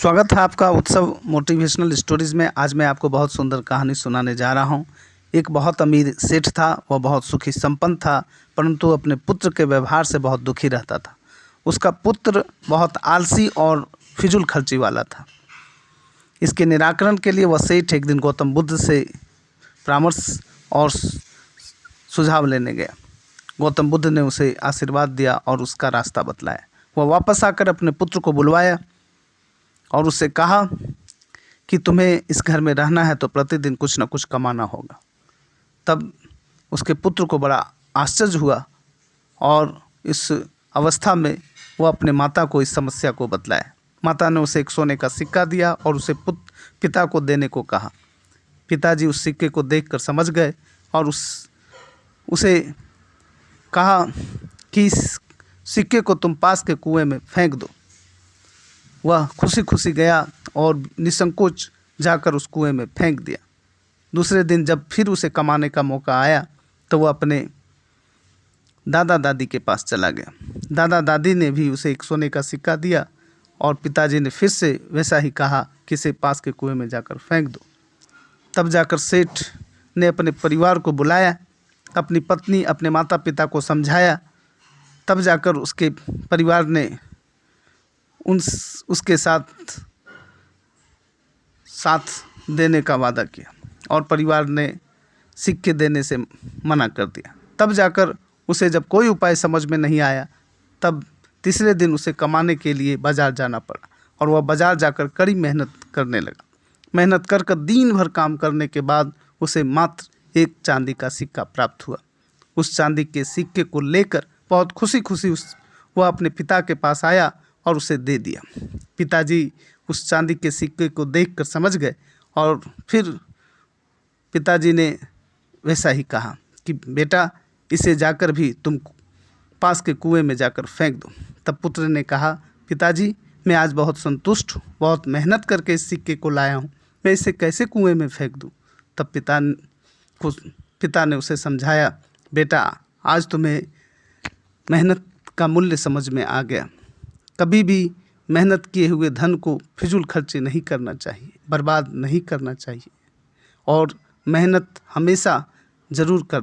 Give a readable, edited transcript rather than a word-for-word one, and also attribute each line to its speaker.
Speaker 1: स्वागत है आपका उत्सव मोटिवेशनल स्टोरीज़ में। आज मैं आपको बहुत सुंदर कहानी सुनाने जा रहा हूँ। एक बहुत अमीर सेठ था, वह बहुत सुखी संपन्न था, परंतु अपने पुत्र के व्यवहार से बहुत दुखी रहता था। उसका पुत्र बहुत आलसी और फिजूल खर्ची वाला था। इसके निराकरण के लिए वह सेठ एक दिन गौतम बुद्ध से परामर्श और सुझाव लेने गया। गौतम बुद्ध ने उसे आशीर्वाद दिया और उसका रास्ता बतलाया। वह वापस आकर अपने पुत्र को बुलवाया और उससे कहा कि तुम्हें इस घर में रहना है तो प्रतिदिन कुछ न कुछ कमाना होगा। तब उसके पुत्र को बड़ा आश्चर्य हुआ और इस अवस्था में वह अपने माता को इस समस्या को बतलाया। माता ने उसे एक सोने का सिक्का दिया और उसे पिता को देने को कहा। पिताजी उस सिक्के को देखकर समझ गए और उसे कहा कि इस सिक्के को तुम पास के कुएं में फेंक दो। वह खुशी खुशी गया और निसंकोच जाकर उस कुएं में फेंक दिया। दूसरे दिन जब फिर उसे कमाने का मौका आया तो वह अपने दादा दादी के पास चला गया। दादा दादी ने भी उसे एक सोने का सिक्का दिया और पिताजी ने फिर से वैसा ही कहा कि इसे पास के कुएं में जाकर फेंक दो। तब जाकर सेठ ने अपने परिवार को बुलाया, अपनी पत्नी, अपने माता पिता को समझाया। तब जाकर उसके परिवार ने उसके साथ देने का वादा किया और परिवार ने सिक्के देने से मना कर दिया। तब जाकर उसे जब कोई उपाय समझ में नहीं आया तब तीसरे दिन उसे कमाने के लिए बाज़ार जाना पड़ा और वह बाज़ार जाकर कड़ी मेहनत करने लगा। मेहनत कर दिन भर काम करने के बाद उसे मात्र एक चांदी का सिक्का प्राप्त हुआ। उस चांदी के सिक्के को लेकर बहुत खुशी खुशी वह अपने पिता के पास आया और उसे दे दिया। पिताजी उस चांदी के सिक्के को देखकर समझ गए और फिर पिताजी ने वैसा ही कहा कि बेटा, इसे जाकर भी तुम पास के कुएं में जाकर फेंक दो। तब पुत्र ने कहा, पिताजी, मैं आज बहुत संतुष्ट हूँ, बहुत मेहनत करके इस सिक्के को लाया हूँ, मैं इसे कैसे कुएं में फेंक दूँ। तब पिता ने उसे समझाया, बेटा, आज तुम्हें मेहनत का मूल्य समझ में आ गया। कभी भी मेहनत किए हुए धन को फिजूल खर्ची नहीं करना चाहिए, बर्बाद नहीं करना चाहिए और मेहनत हमेशा ज़रूर करना